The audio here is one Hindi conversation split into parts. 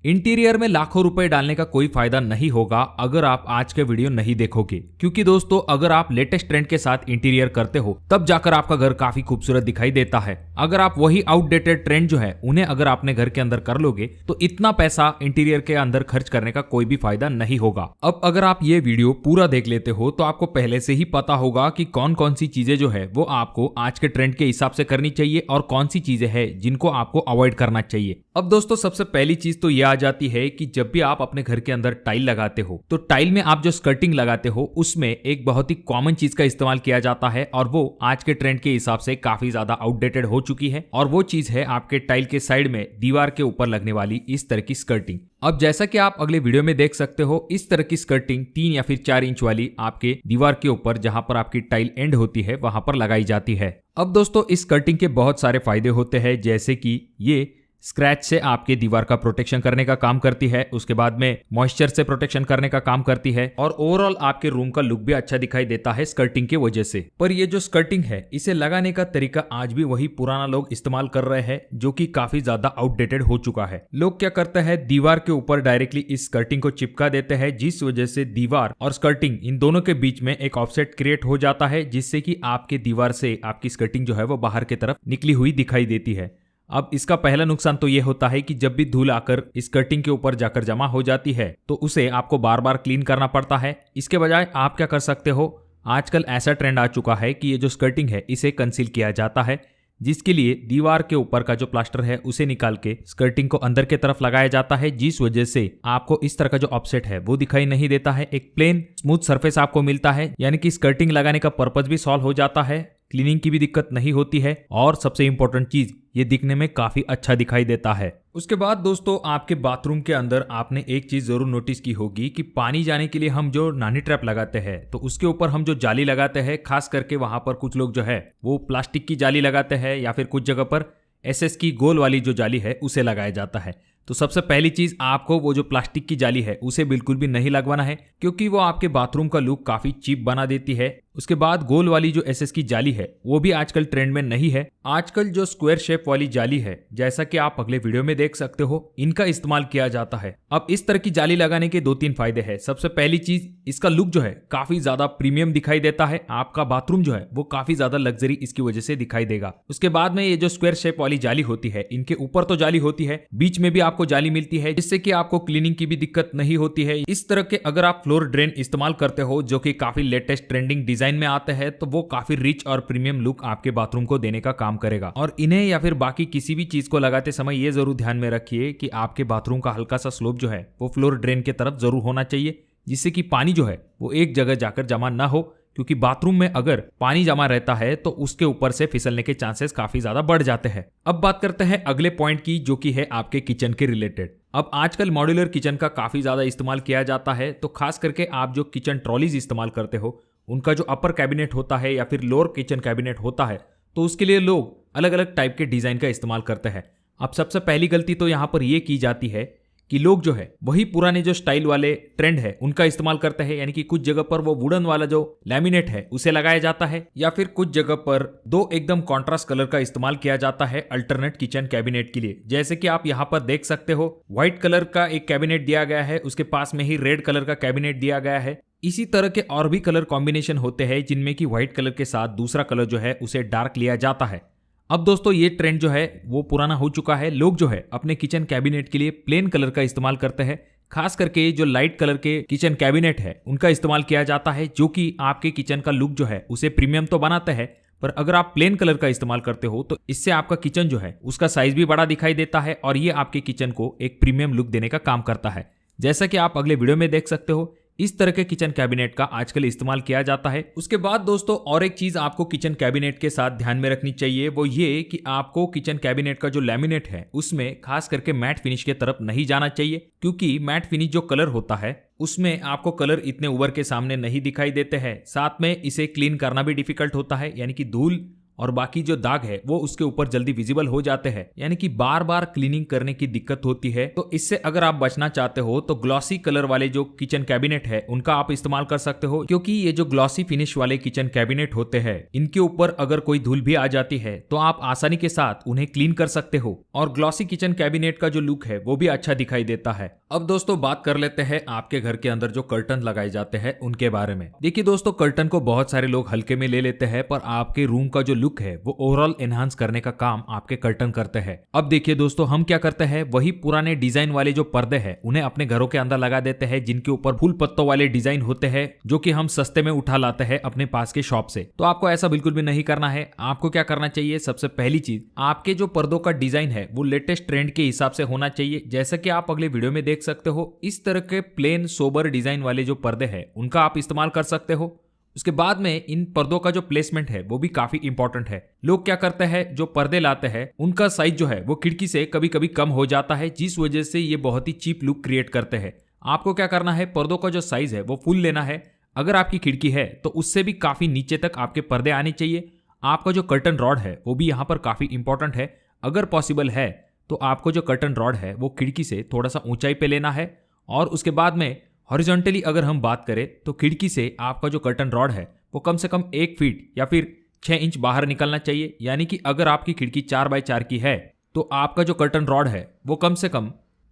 इंटीरियर में लाखों रुपए डालने का कोई फायदा नहीं होगा अगर आप आज के वीडियो नहीं देखोगे, क्योंकि दोस्तों अगर आप लेटेस्ट ट्रेंड के साथ इंटीरियर करते हो तब जाकर आपका घर काफी खूबसूरत दिखाई देता है। अगर आप वही आउटडेटेड ट्रेंड जो है उन्हें अगर आपने घर के अंदर कर लोगे तो इतना पैसा इंटीरियर के अंदर खर्च करने का कोई भी फायदा नहीं होगा। अब अगर आप ये वीडियो पूरा देख लेते हो तो आपको पहले से ही पता होगा कि कौन कौन सी चीजें जो है वो आपको आज के ट्रेंड के हिसाब से करनी चाहिए और कौन सी चीजें हैं जिनको आपको अवॉइड करना चाहिए। अब दोस्तों सबसे पहली चीज तो यह आ जाती है कि जब भी आप अपने घर के अंदर टाइल लगाते हो तो टाइल में आप जो स्कर्टिंग लगाते हो उसमें एक बहुत ही कॉमन चीज का इस्तेमाल किया जाता है और वो आज के ट्रेंड के हिसाब से काफी ज्यादा आउटडेटेड हो चुकी है, और वो चीज है आपके टाइल के साइड में दीवार के ऊपर लगने वाली इस तरह की स्कर्टिंग। अब जैसा कि आप अगले वीडियो में देख सकते हो, इस तरह की स्कर्टिंग 3 या फिर 4 इंच वाली आपके दीवार के ऊपर जहां पर आपकी टाइल एंड होती है वहां पर लगाई जाती है। अब दोस्तों इस स्कर्टिंग के बहुत सारे फायदे होते हैं, जैसे कि ये स्क्रैच से आपके दीवार का प्रोटेक्शन करने का काम करती है, उसके बाद में मॉइस्चर से प्रोटेक्शन करने का काम करती है, और ओवरऑल आपके रूम का लुक भी अच्छा दिखाई देता है स्कर्टिंग की वजह से। पर ये जो स्कर्टिंग है इसे लगाने का तरीका आज भी वही पुराना लोग इस्तेमाल कर रहे हैं, जो कि काफी ज्यादा आउटडेटेड हो चुका है। लोग क्या करते हैं, दीवार के ऊपर डायरेक्टली इस स्कर्टिंग को चिपका देते हैं, जिस वजह से दीवार और स्कर्टिंग इन दोनों के बीच में एक ऑफसेट क्रिएट हो जाता है, जिससे कि आपके दीवार से आपकी स्कर्टिंग जो है वो बाहर की तरफ निकली हुई दिखाई देती है। अब इसका पहला नुकसान तो ये होता है कि जब भी धूल आकर इस स्कर्टिंग के ऊपर जाकर जमा हो जाती है तो उसे आपको बार बार क्लीन करना पड़ता है। इसके बजाय आप क्या कर सकते हो, आजकल ऐसा ट्रेंड आ चुका है कि ये जो स्कर्टिंग है इसे कंसील किया जाता है, जिसके लिए दीवार के ऊपर का जो प्लास्टर है उसे निकाल के स्कर्टिंग को अंदर के तरफ लगाया जाता है, जिस वजह से आपको इस तरह का जो ऑफसेट है वो दिखाई नहीं देता है। एक प्लेन स्मूथ सरफेस आपको मिलता है, यानी कि स्कर्टिंग लगाने का पर्पज भी सॉल्व हो जाता है, क्लीनिंग की भी दिक्कत नहीं होती है, और सबसे इंपॉर्टेंट चीज ये दिखने में काफी अच्छा दिखाई देता है। उसके बाद दोस्तों आपके बाथरूम के अंदर आपने एक चीज जरूर नोटिस की होगी कि पानी जाने के लिए हम जो नानी ट्रैप लगाते हैं तो उसके ऊपर हम जो जाली लगाते हैं, खास करके वहां पर कुछ लोग जो है वो प्लास्टिक की जाली लगाते हैं या फिर कुछ जगह पर एसएस की गोल वाली जो जाली है उसे लगाया जाता है। तो सबसे पहली चीज आपको वो जो प्लास्टिक की जाली है उसे बिल्कुल भी नहीं लगवाना है, क्योंकि वो आपके बाथरूम का लुक काफी चीप बना देती है। उसके बाद गोल वाली जो एसएस की जाली है वो भी आजकल ट्रेंड में नहीं है। आजकल जो स्क्वायर शेप वाली जाली है, जैसा कि आप अगले वीडियो में देख सकते हो, इनका इस्तेमाल किया जाता है। अब इस तरह की जाली लगाने के 2-3 फायदे हैं। सबसे पहली चीज, इसका लुक जो है काफी ज्यादा प्रीमियम दिखाई देता है, आपका बाथरूम जो है वो काफी ज्यादा लग्जरी इसकी वजह से दिखाई देगा। उसके बाद में ये जो स्क्वायर शेप वाली जाली होती है, इनके ऊपर तो जाली होती है, बीच में भी आपको जाली मिलती है, जिससे कि आपको क्लीनिंग की भी दिक्कत नहीं होती है। इस तरह के अगर आप फ्लोर ड्रेन इस्तेमाल करते हो जो कि काफी लेटेस्ट ट्रेंडिंग डिजाइन में आते हैं, तो वो काफी रिच और प्रीमियम लुक आपके बाथरूम को देने का काम करेगा। और इन्हें या फिर बाकी किसी भी चीज को लगाते समय ये जरूर ध्यान में रखिए कि आपके बाथरूम का हल्का सा स्लोप जो है वो फ्लोर ड्रेन के तरफ जरूर होना चाहिए, जिससे कि पानी जो है वो एक जगह जाकर जमा ना हो, क्योंकि बाथरूम में अगर पानी जमा रहता है तो उसके ऊपर से फिसलने के चांसेस काफी ज्यादा बढ़ जाते हैं। अब बात करते हैं अगले पॉइंट की, जो कि है आपके किचन के रिलेटेड। अब आजकल मॉड्यूलर किचन का काफी ज्यादा इस्तेमाल किया जाता है, तो खास करके आप जो किचन ट्रॉलीज इस्तेमाल करते हो उनका जो अपर कैबिनेट होता है या फिर लोअर किचन कैबिनेट होता है, तो उसके लिए लोग अलग अलग टाइप के डिजाइन का इस्तेमाल करते हैं। अब सबसे पहली गलती तो यहाँ पर यह की जाती है कि लोग जो है वही पुराने जो स्टाइल वाले ट्रेंड है उनका इस्तेमाल करते हैं, यानी कि कुछ जगह पर वो वुडन वाला जो लैमिनेट है उसे लगाया जाता है, या फिर कुछ जगह पर दो एकदम कॉन्ट्रास्ट कलर का इस्तेमाल किया जाता है अल्टरनेट किचन कैबिनेट के लिए। जैसे कि आप यहाँ पर देख सकते हो, व्हाइट कलर का एक कैबिनेट दिया गया है, उसके पास में ही रेड कलर का कैबिनेट दिया गया है। इसी तरह के और भी कलर कॉम्बिनेशन होते हैं जिनमें कि व्हाइट कलर के साथ दूसरा कलर जो है उसे डार्क लिया जाता है। अब दोस्तों ये ट्रेंड जो है वो पुराना हो चुका है। लोग जो है अपने किचन कैबिनेट के लिए प्लेन कलर का इस्तेमाल करते हैं, खास करके जो लाइट कलर के किचन कैबिनेट है उनका इस्तेमाल किया जाता है, जो कि आपके किचन का लुक जो है उसे प्रीमियम तो बनाते हैं, पर अगर आप प्लेन कलर का इस्तेमाल करते हो तो इससे आपका किचन जो है उसका साइज भी बड़ा दिखाई देता है, और ये आपके किचन को एक प्रीमियम लुक देने का काम करता है। जैसा कि आप अगले वीडियो में देख सकते हो, इस तरह के किचन कैबिनेट का आजकल इस्तेमाल किया जाता है। उसके बाद दोस्तों और एक चीज आपको किचन कैबिनेट के साथ ध्यान में रखनी चाहिए, वो ये कि आपको किचन कैबिनेट का जो लैमिनेट है उसमें खास करके मैट फिनिश के तरफ नहीं जाना चाहिए, क्योंकि मैट फिनिश जो कलर होता है उसमें आपको कलर इतने उभर के सामने नहीं दिखाई देते हैं। साथ में इसे क्लीन करना भी डिफिकल्ट होता है, यानी कि धूल और बाकी जो दाग है वो उसके ऊपर जल्दी विजिबल हो जाते हैं, यानी कि बार बार क्लीनिंग करने की दिक्कत होती है। तो इससे अगर आप बचना चाहते हो तो ग्लॉसी कलर वाले जो किचन कैबिनेट है उनका आप इस्तेमाल कर सकते हो, क्योंकि ये जो ग्लॉसी फिनिश वाले किचन कैबिनेट होते हैं इनके ऊपर अगर कोई धूल भी आ जाती है तो आप आसानी के साथ उन्हें क्लीन कर सकते हो और ग्लॉसी किचन कैबिनेट का जो लुक है वो भी अच्छा दिखाई देता है। अब दोस्तों बात कर लेते हैं आपके घर के अंदर जो कर्टन लगाए जाते हैं उनके बारे में। देखिए दोस्तों, कर्टन को बहुत सारे लोग हल्के में ले लेते हैं, पर आपके रूम का जो लुक है वो ओवरऑल एनहांस करने का काम आपके कर्टन करते हैं। अब देखिए दोस्तों, हम क्या करते हैं, वही पुराने डिजाइन वाले जो पर्दे हैं उन्हें अपने घरों के अंदर लगा देते हैं, जिनके ऊपर फूल पत्तों वाले डिजाइन होते हैं जो कि हम सस्ते में उठा लाते हैं अपने पास के शॉप से। तो आपको ऐसा बिल्कुल भी नहीं करना है। आपको क्या करना चाहिए, सबसे पहली चीज, आपके जो पर्दों का डिजाइन है वो लेटेस्ट ट्रेंड के हिसाब से होना चाहिए। जैसा कि आप अगले वीडियो में देख सकते हो, इस तरह के प्लेन सोबर डिजाइन वाले जो पर्दे हैं उनका आप इस्तेमाल कर सकते हो। उसके बाद में इन पर्दों का जो प्लेसमेंट है वो भी काफी इंपॉर्टेंट है। लोग क्या करते हैं, जो पर्दे लाते हैं उनका साइज जो है वो खिड़की से कभी कभी कम हो जाता है, जिस वजह से ये बहुत ही चीप लुक क्रिएट करते हैं। आपको क्या करना है, पर्दों का जो साइज है वो फुल लेना है। अगर आपकी खिड़की है तो उससे भी काफी नीचे तक आपके पर्दे आने चाहिए। आपका जो कर्टन रॉड है वो भी यहाँ पर काफी इंपॉर्टेंट है। अगर पॉसिबल है तो आपको जो कर्टन रॉड है वो खिड़की से थोड़ा सा ऊंचाई पे लेना है और उसके बाद में हॉरिजॉन्टली अगर हम बात करें तो खिड़की से आपका जो कर्टन रॉड है वो कम से कम 1 फीट या फिर 6 इंच बाहर निकलना चाहिए। यानी कि अगर आपकी खिड़की 4x4 की है तो आपका जो कर्टन रॉड है वो कम से कम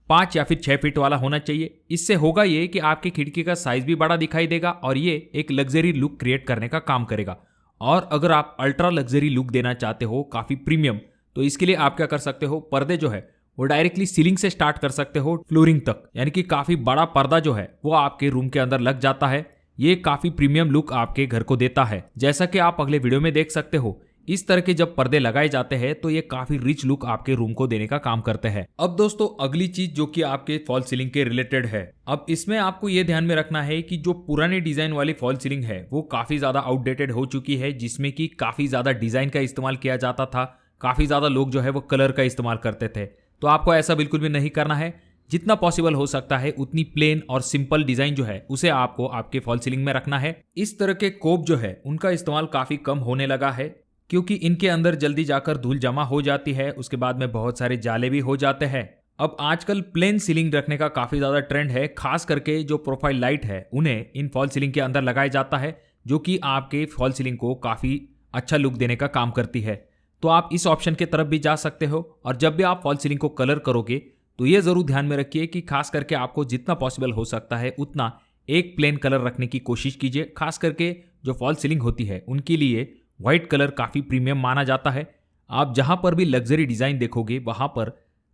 5 या फिर 6 फीट वाला होना चाहिए। इससे होगा ये कि आपकी खिड़की का साइज भी बड़ा दिखाई देगा और ये एक लग्जरी लुक क्रिएट करने का काम करेगा। और अगर आप अल्ट्रा लग्जरी लुक देना चाहते हो, काफी प्रीमियम, तो इसके लिए आप क्या कर सकते हो, पर्दे जो है वो डायरेक्टली सीलिंग से स्टार्ट कर सकते हो फ्लोरिंग तक, यानी कि काफी बड़ा पर्दा जो है वो आपके रूम के अंदर लग जाता है। ये काफी प्रीमियम लुक आपके घर को देता है। जैसा कि आप अगले वीडियो में देख सकते हो, इस तरह के जब पर्दे लगाए जाते हैं तो ये काफी रिच लुक आपके रूम को देने का काम करते हैं। अब दोस्तों अगली चीज जो कि आपके फॉल सीलिंग के रिलेटेड है, अब इसमें आपको ये ध्यान में रखना है कि जो पुराने डिजाइन वाली फॉल सीलिंग है वो काफी ज्यादा आउटडेटेड हो चुकी है, जिसमें कि काफी ज्यादा डिजाइन का इस्तेमाल किया जाता था। काफी ज्यादा लोग जो है वो कलर का इस्तेमाल करते थे। तो आपको ऐसा बिल्कुल भी नहीं करना है। जितना पॉसिबल हो सकता है उतनी प्लेन और सिंपल डिजाइन जो है उसे आपको आपके फॉल सीलिंग में रखना है। इस तरह के कोप जो है उनका इस्तेमाल काफी कम होने लगा है, क्योंकि इनके अंदर जल्दी जाकर धूल जमा हो जाती है, उसके बाद में बहुत सारे जाले भी हो जाते हैं। अब आजकल प्लेन सीलिंग रखने का काफी ज्यादा ट्रेंड है, खास करके जो प्रोफाइल लाइट है उन्हें इन फॉल सीलिंग के अंदर लगाया जाता है, जो कि आपके फॉल सीलिंग को काफी अच्छा लुक देने का काम करती है। तो आप इस ऑप्शन की तरफ भी जा सकते हो। और जब भी आप फॉल सीलिंग को कलर करोगे तो ये जरूर ध्यान में रखिए कि खास करके आपको जितना पॉसिबल हो सकता है उतना एक प्लेन कलर रखने की कोशिश कीजिए। खास करके जो फॉल सीलिंग होती है उनके लिए व्हाइट कलर काफी प्रीमियम माना जाता है। आप जहां पर भी लग्जरी डिजाइन देखोगे वहां पर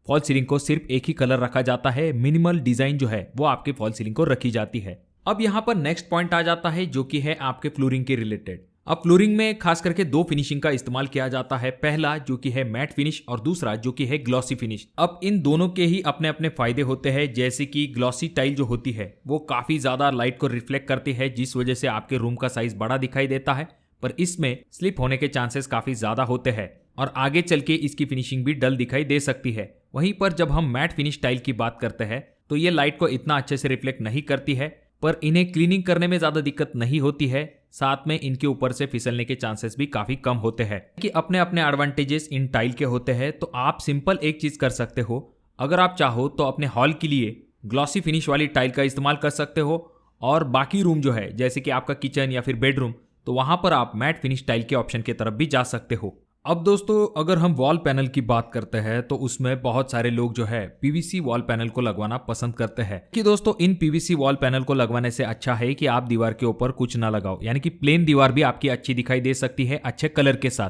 फॉल सीलिंग को सिर्फ एक ही कलर रखा जाता है। मिनिमल डिजाइन जो है वो आपके फॉल सीलिंग को रखी जाती है। अब यहाँ पर नेक्स्ट पॉइंट आ जाता है जो कि है आपके फ्लोरिंग के रिलेटेड। अब फ्लोरिंग में खास करके 2 फिनिशिंग का इस्तेमाल किया जाता है। पहला जो कि है मैट फिनिश और दूसरा जो कि है ग्लॉसी फिनिश। अब इन दोनों के ही अपने अपने फायदे होते हैं। जैसे कि ग्लॉसी टाइल जो होती है वो काफी ज्यादा लाइट को रिफ्लेक्ट करती है, जिस वजह से आपके रूम का साइज बड़ा दिखाई देता है, पर इसमें स्लिप होने के चांसेस काफी ज्यादा होते हैं और आगे चल के इसकी फिनिशिंग भी डल दिखाई दे सकती है। वहीं पर जब हम मैट फिनिश टाइल की बात करते हैं तो ये लाइट को इतना अच्छे से रिफ्लेक्ट नहीं करती है, पर इन्हें क्लीनिंग करने में ज्यादा दिक्कत नहीं होती है। साथ में इनके ऊपर से फिसलने के चांसेस भी काफी कम होते हैं। कि अपने अपने एडवांटेजेस इन टाइल के होते हैं। तो आप सिंपल एक चीज कर सकते हो, अगर आप चाहो तो अपने हॉल के लिए ग्लॉसी फिनिश वाली टाइल का इस्तेमाल कर सकते हो और बाकी रूम जो है जैसे कि आपका किचन या फिर बेडरूम, तो वहां पर आप मैट फिनिश टाइल के ऑप्शन की तरफ भी जा सकते हो। अब दोस्तों अगर हम वॉल पैनल की बात करते हैं तो उसमें बहुत सारे लोग जो है पीवीसी वॉल पैनल को लगवाना पसंद करते हैं। कि दोस्तों इन पीवीसी वॉल पैनल को लगवाने से अच्छा है कि आप दीवार के ऊपर कुछ ना लगाओ, यानी कि प्लेन दीवार भी आपकी अच्छी दिखाई दे सकती है अच्छे कलर के साथ।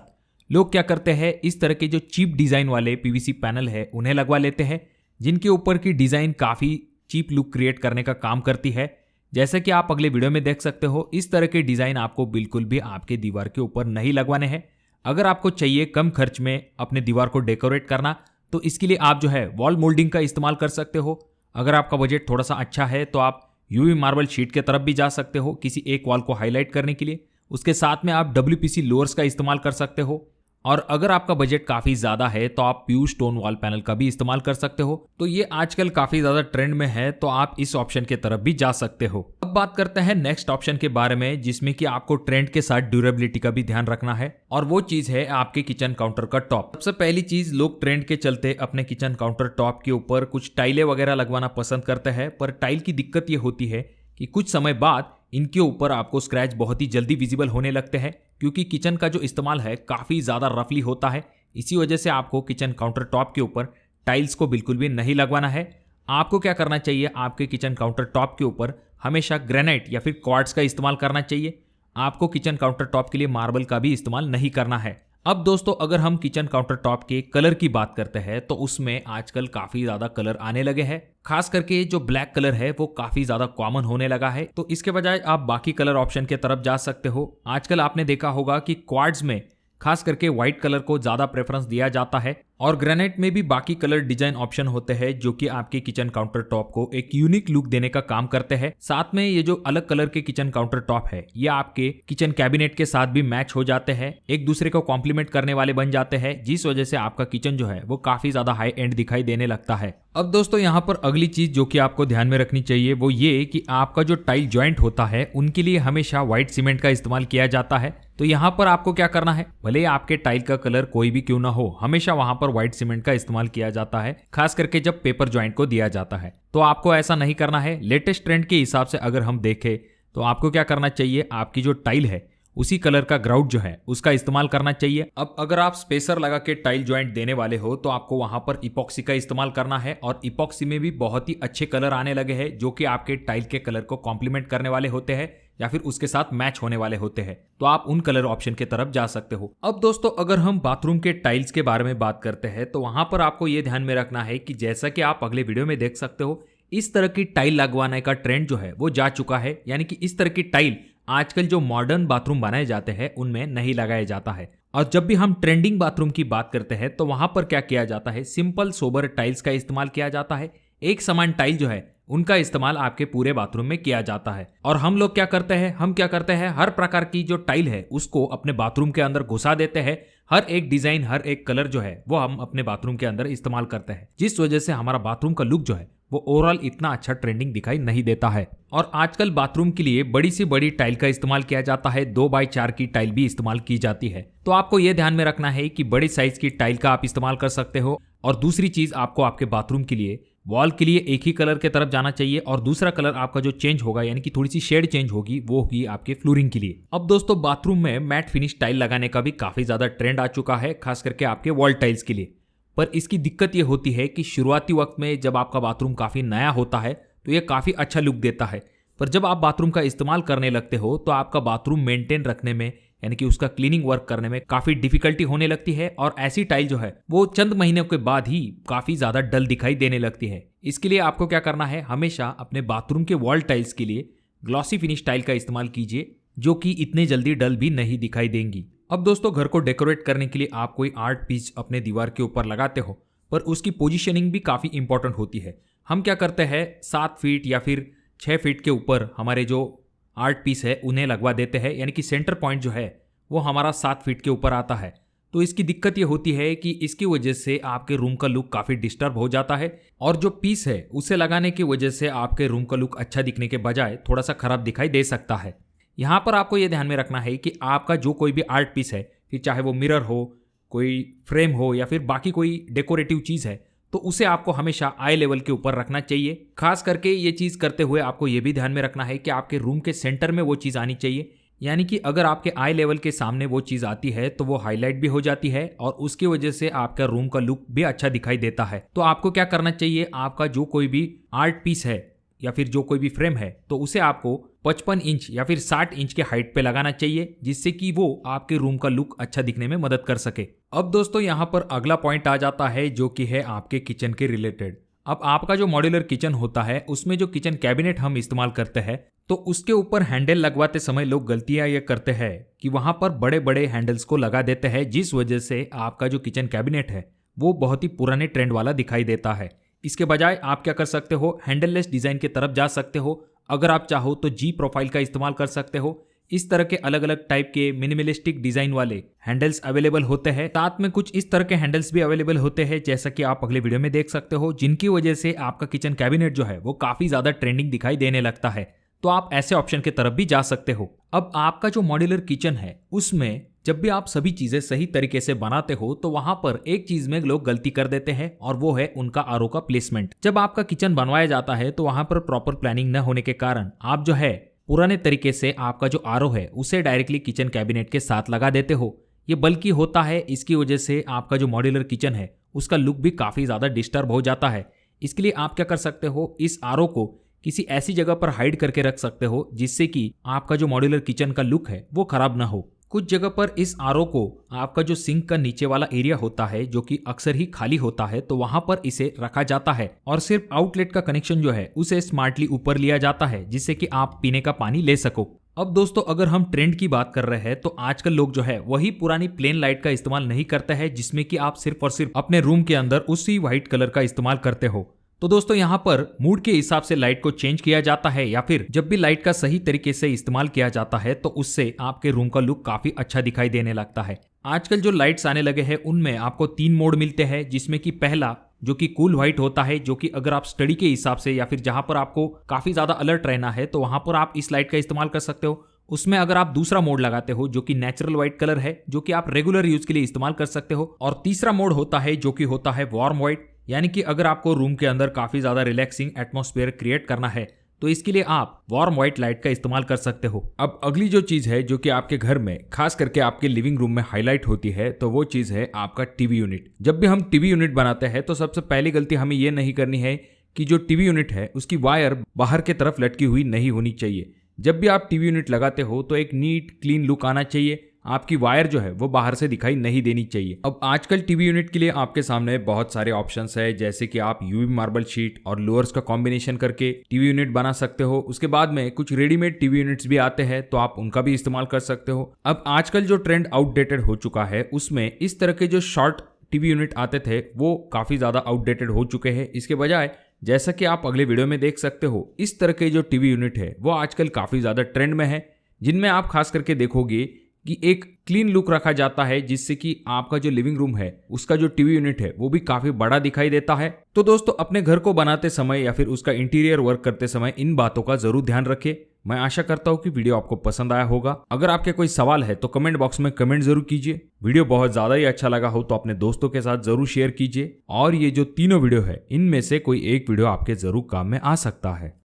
लोग क्या करते हैं, इस तरह के जो चीप डिजाइन वाले पीवीसी पैनल है उन्हें लगवा लेते हैं, जिनके ऊपर की डिजाइन काफी चीप लुक क्रिएट करने का काम करती है। जैसे कि आप अगले वीडियो में देख सकते हो, इस तरह के डिजाइन आपको बिल्कुल भी आपके दीवार के ऊपर नहीं लगवाने हैं। अगर आपको चाहिए कम खर्च में अपने दीवार को डेकोरेट करना, तो इसके लिए आप जो है वॉल मोल्डिंग का इस्तेमाल कर सकते हो। अगर आपका बजट थोड़ा सा अच्छा है तो आप यूवी मार्बल शीट की तरफ भी जा सकते हो किसी एक वॉल को हाईलाइट करने के लिए। उसके साथ में आप WPC लोअर्स का इस्तेमाल कर सकते हो। और अगर आपका बजट काफी ज्यादा है तो आप प्यूर स्टोन वॉल पैनल का भी इस्तेमाल कर सकते हो। तो ये आजकल काफी ज्यादा ट्रेंड में है, तो आप इस ऑप्शन की तरफ भी जा सकते हो। अब बात करते हैं नेक्स्ट ऑप्शन के बारे में, जिसमें कि आपको ट्रेंड के साथ ड्यूरेबिलिटी का भी ध्यान रखना है, और वो चीज है आपके किचन काउंटर का टॉप। सबसे पहली चीज, लोग ट्रेंड के चलते अपने किचन काउंटर टॉप के ऊपर कुछ टाइलें वगैरह लगवाना पसंद करते हैं, पर टाइल की दिक्कत ये होती है कि कुछ समय बाद इनके ऊपर आपको स्क्रैच बहुत ही जल्दी विजिबल होने लगते हैं, क्योंकि किचन का जो इस्तेमाल है काफ़ी ज़्यादा रफली होता है। इसी वजह से आपको किचन काउंटर टॉप के ऊपर टाइल्स को बिल्कुल भी नहीं लगवाना है। आपको क्या करना चाहिए, आपके किचन काउंटर टॉप के ऊपर हमेशा ग्रेनाइट या फिर क्वार्ट्ज का इस्तेमाल करना चाहिए। आपको किचन काउंटर टॉप के लिए मार्बल का भी इस्तेमाल नहीं करना है। अब दोस्तों, अगर हम किचन काउंटर टॉप के कलर की बात करते हैं तो उसमें आजकल काफी ज्यादा कलर आने लगे हैं। खास करके जो ब्लैक कलर है वो काफी ज्यादा कॉमन होने लगा है, तो इसके बजाय आप बाकी कलर ऑप्शन के तरफ जा सकते हो। आजकल आपने देखा होगा कि क्वार्ट्ज में खास करके व्हाइट कलर को ज्यादा प्रेफरेंस दिया जाता है, और ग्रेनाइट में भी बाकी कलर डिजाइन ऑप्शन होते हैं जो कि आपके किचन काउंटर टॉप को एक यूनिक लुक देने का काम करते हैं। साथ में ये जो अलग कलर के किचन काउंटर टॉप है ये आपके किचन कैबिनेट के साथ भी मैच हो जाते हैं, एक दूसरे को कॉम्प्लीमेंट करने वाले बन जाते हैं, जिस वजह से आपका किचन जो है वो काफी ज्यादा हाई एंड दिखाई देने लगता है। अब दोस्तों, यहाँ पर अगली चीज जो कि आपको ध्यान में रखनी चाहिए वो ये कि आपका जो टाइल जॉइंट होता है उनके लिए हमेशा व्हाइट सीमेंट का इस्तेमाल किया जाता है। तो यहाँ पर आपको क्या करना है, भले आपके टाइल का कलर कोई भी क्यों ना हो, हमेशा वहां पर व्हाइट सीमेंट का इस्तेमाल किया जाता है, खास करके जब पेपर जॉइंट को दिया जाता है। तो आपको ऐसा नहीं करना है। लेटेस्ट ट्रेंड के हिसाब से अगर हम देखें तो आपको क्या करना चाहिए, आपकी जो टाइल है उसी कलर का ग्राउट जो है उसका इस्तेमाल करना चाहिए। अब अगर आप स्पेसर लगा के टाइल जॉइंट देने वाले हो तो आपको वहां पर इपॉक्सी का इस्तेमाल करना है, और इपॉक्सी में भी बहुत ही अच्छे कलर आने लगे हैं जो कि आपके टाइल के कलर को कॉम्प्लीमेंट करने वाले होते हैं या फिर उसके साथ मैच होने वाले होते हैं। तो आप उन कलर ऑप्शन की तरफ जा सकते हो। अब दोस्तों, अगर हम बाथरूम के टाइल्स के बारे में बात करते हैं तो वहां पर आपको यह ध्यान में रखना है कि जैसा कि आप अगले वीडियो में देख सकते हो, इस तरह की टाइल लगवाने का ट्रेंड जो है वो जा चुका है। यानी कि इस तरह की टाइल आजकल जो मॉडर्न बाथरूम बनाए जाते हैं उनमें नहीं लगाया जाता है। और जब भी हम ट्रेंडिंग बाथरूम की बात करते हैं तो वहां पर क्या किया जाता है, सिंपल सोबर टाइल्स का इस्तेमाल किया जाता है। एक समान टाइल जो है उनका इस्तेमाल आपके पूरे बाथरूम में किया जाता है। और हम लोग क्या करते हैं, हर प्रकार की जो टाइल है उसको अपने बाथरूम के अंदर घुसा देते हैं। हर एक डिजाइन, हर एक कलर जो है वो हम अपने बाथरूम के अंदर इस्तेमाल करते हैं, जिस वजह से हमारा बाथरूम का लुक जो है वो ओवरऑल इतना अच्छा ट्रेंडिंग दिखाई नहीं देता है। और आजकल बाथरूम के लिए बड़ी से बड़ी टाइल का इस्तेमाल किया जाता है, 2x4 की टाइल भी इस्तेमाल की जाती है। तो आपको यह ध्यान में रखना है कि बड़े साइज की टाइल का आप इस्तेमाल कर सकते हो। और दूसरी चीज, आपको आपके बाथरूम के लिए वॉल के लिए एक ही कलर की तरफ जाना चाहिए, और दूसरा कलर आपका जो चेंज होगा यानी कि थोड़ी सी शेड चेंज होगी वो होगी आपके फ्लोरिंग के लिए। अब दोस्तों, बाथरूम में मैट फिनिश टाइल लगाने का भी काफी ज्यादा ट्रेंड आ चुका है, खास करके आपके वॉल टाइल्स के लिए। पर इसकी दिक्कत ये होती है कि शुरुआती वक्त में जब आपका बाथरूम काफी नया होता है तो ये काफी अच्छा लुक देता है, पर जब आप बाथरूम का इस्तेमाल करने लगते हो तो आपका बाथरूम मेंटेन रखने में यानी कि उसका क्लीनिंग वर्क करने में काफी डिफिकल्टी होने लगती है, और ऐसी टाइल जो है वो चंद महीनों के बाद ही काफी ज्यादा डल दिखाई देने लगती है। इसके लिए आपको क्या करना है, हमेशा अपने बाथरूम के वॉल टाइल्स के लिए ग्लॉसी फिनिश टाइल का इस्तेमाल कीजिए, जो कि इतने जल्दी डल भी नहीं दिखाई देंगी। अब दोस्तों, घर को डेकोरेट करने के लिए आप कोई आर्ट पीस अपने दीवार के ऊपर लगाते हो, पर उसकी पोजीशनिंग भी काफी इंपॉर्टेंट होती है। हम क्या करते हैं, 7 फीट या फिर 6 फीट के ऊपर हमारे जो आर्ट पीस है उन्हें लगवा देते हैं, यानी कि सेंटर पॉइंट जो है वो हमारा 7 फीट के ऊपर आता है। तो इसकी दिक्कत ये होती है कि इसकी वजह से आपके रूम का लुक काफी डिस्टर्ब हो जाता है, और जो पीस है उसे लगाने की वजह से आपके रूम का लुक अच्छा दिखने के बजाय थोड़ा सा खराब दिखाई दे सकता है। यहाँ पर आपको ये ध्यान में रखना है कि आपका जो कोई भी आर्ट पीस है, फिर चाहे वो मिरर हो, कोई फ्रेम हो या फिर बाकी कोई डेकोरेटिव चीज़ है, तो उसे आपको हमेशा आई लेवल के ऊपर रखना चाहिए। खास करके ये चीज़ करते हुए आपको ये भी ध्यान में रखना है कि आपके रूम के सेंटर में वो चीज़ आनी चाहिए, यानी कि अगर आपके आई लेवल के सामने वो चीज़ आती है तो वो हाईलाइट भी हो जाती है, और उसकी वजह से आपका रूम का लुक भी अच्छा दिखाई देता है। तो आपको क्या करना चाहिए, आपका जो कोई भी आर्ट पीस है या फिर जो कोई भी फ्रेम है तो उसे आपको 55 इंच या फिर 60 इंच के हाइट पे लगाना चाहिए, जिससे कि वो आपके रूम का लुक अच्छा दिखने में मदद कर सके। अब दोस्तों, यहाँ पर अगला पॉइंट आ जाता है जो कि है आपके किचन के रिलेटेड। अब आपका जो मॉड्यूलर किचन होता है उसमें जो किचन कैबिनेट हम इस्तेमाल करते हैं तो उसके ऊपर हैंडल लगवाते समय लोग गलतियां ये करते हैं कि वहां पर बड़े बड़े हैंडल्स को लगा देते हैं, जिस वजह से आपका जो किचन कैबिनेट है वो बहुत ही पुराने ट्रेंड वाला दिखाई देता है। इसके बजाय आप क्या कर सकते हो, हैंडललेस डिजाइन की तरफ जा सकते हो। अगर आप चाहो तो जी प्रोफाइल का इस्तेमाल कर सकते हो, इस तरह के अलग अलग टाइप के मिनिमलिस्टिक डिजाइन वाले हैंडल्स अवेलेबल होते हैं। साथ में कुछ इस तरह के हैंडल्स भी अवेलेबल होते हैं, जैसा कि आप अगले वीडियो में देख सकते हो, जिनकी वजह से आपका किचन कैबिनेट जो है वो काफी ज्यादा ट्रेंडिंग दिखाई देने लगता है। तो आप ऐसे ऑप्शन की तरफ भी जा सकते हो। अब आपका जो मॉड्यूलर किचन है उसमें जब भी आप सभी चीजें सही तरीके से बनाते हो तो वहां पर एक चीज में लोग गलती कर देते हैं, और वो है उनका आरओ का प्लेसमेंट। जब आपका किचन बनवाया जाता है तो वहां पर प्रॉपर प्लानिंग न होने के कारण आप जो है पुराने तरीके से आपका जो आरओ है उसे डायरेक्टली किचन कैबिनेट के साथ लगा देते हो। ये बल्कि होता है, इसकी वजह से आपका जो मॉड्यूलर किचन है उसका लुक भी काफी ज्यादा डिस्टर्ब हो जाता है। इसके लिए आप क्या कर सकते हो, इस आरओ को किसी ऐसी जगह पर हाइड करके रख सकते हो जिससे कि आपका जो मॉड्यूलर किचन का लुक है वो खराब ना हो। कुछ जगह पर इस आरओ को आपका जो सिंक का नीचे वाला एरिया होता है जो कि अक्सर ही खाली होता है, तो वहां पर इसे रखा जाता है और सिर्फ आउटलेट का कनेक्शन जो है उसे स्मार्टली ऊपर लिया जाता है जिससे कि आप पीने का पानी ले सको। अब दोस्तों अगर हम ट्रेंड की बात कर रहे हैं तो आजकल लोग जो है वही पुरानी प्लेन लाइट का इस्तेमाल नहीं करते हैं, जिसमें कि आप सिर्फ और सिर्फ अपने रूम के अंदर उसी व्हाइट कलर का इस्तेमाल करते हो। तो दोस्तों यहाँ पर मूड के हिसाब से लाइट को चेंज किया जाता है, या फिर जब भी लाइट का सही तरीके से इस्तेमाल किया जाता है तो उससे आपके रूम का लुक काफी अच्छा दिखाई देने लगता है। आजकल जो लाइट्स आने लगे हैं उनमें आपको 3 मोड मिलते हैं, जिसमें कि पहला जो कि कूल व्हाइट होता है, जो कि अगर आप स्टडी के हिसाब से या फिर जहां पर आपको काफी ज्यादा अलर्ट रहना है तो वहां पर आप इस लाइट का इस्तेमाल कर सकते हो। उसमें अगर आप दूसरा मोड लगाते हो जो कि नेचुरल व्हाइट कलर है, जो कि आप रेगुलर यूज के लिए इस्तेमाल कर सकते हो। और तीसरा मोड होता है जो कि होता है वार्म व्हाइट, यानी कि अगर आपको रूम के अंदर काफी ज्यादा रिलैक्सिंग एटमॉस्फेयर क्रिएट करना है तो इसके लिए आप वार्म व्हाइट लाइट का इस्तेमाल कर सकते हो। अब अगली जो चीज है जो कि आपके घर में खास करके आपके लिविंग रूम में हाईलाइट होती है, तो वो चीज है आपका टीवी यूनिट। जब भी हम टीवी यूनिट बनाते हैं तो सबसे पहली गलती हमें ये नहीं करनी है कि जो टीवी यूनिट है उसकी वायर बाहर की तरफ लटकी हुई नहीं होनी चाहिए। जब भी आप टीवी यूनिट लगाते हो तो एक नीट क्लीन लुक आना चाहिए, आपकी वायर जो है वो बाहर से दिखाई नहीं देनी चाहिए। अब आजकल टीवी यूनिट के लिए आपके सामने बहुत सारे ऑप्शंस है, जैसे कि आप यूवी मार्बल शीट और लोअर्स का कॉम्बिनेशन करके टीवी यूनिट बना सकते हो। उसके बाद में कुछ रेडीमेड टीवी यूनिट्स भी आते हैं तो आप उनका भी इस्तेमाल कर सकते हो। अब आजकल जो ट्रेंड आउटडेटेड हो चुका है उसमें इस तरह के जो शॉर्ट टीवी यूनिट आते थे वो काफी ज्यादा आउटडेटेड हो चुके हैं। इसके बजाय जैसा कि आप अगले वीडियो में देख सकते हो, इस तरह के जो टीवी यूनिट है वो आजकल काफी ज्यादा ट्रेंड में है, जिनमें आप खास करके देखोगे कि एक क्लीन लुक रखा जाता है जिससे कि आपका जो लिविंग रूम है उसका जो टीवी यूनिट है वो भी काफी बड़ा दिखाई देता है। तो दोस्तों अपने घर को बनाते समय या फिर उसका इंटीरियर वर्क करते समय इन बातों का जरूर ध्यान रखें। मैं आशा करता हूँ कि वीडियो आपको पसंद आया होगा। अगर आपके कोई सवाल है तो कमेंट बॉक्स में कमेंट जरूर कीजिए। वीडियो बहुत ज्यादा ही अच्छा लगा हो तो अपने दोस्तों के साथ जरूर शेयर कीजिए, और ये जो तीनों वीडियो है इनमें से कोई एक वीडियो आपके जरूर काम में आ सकता है।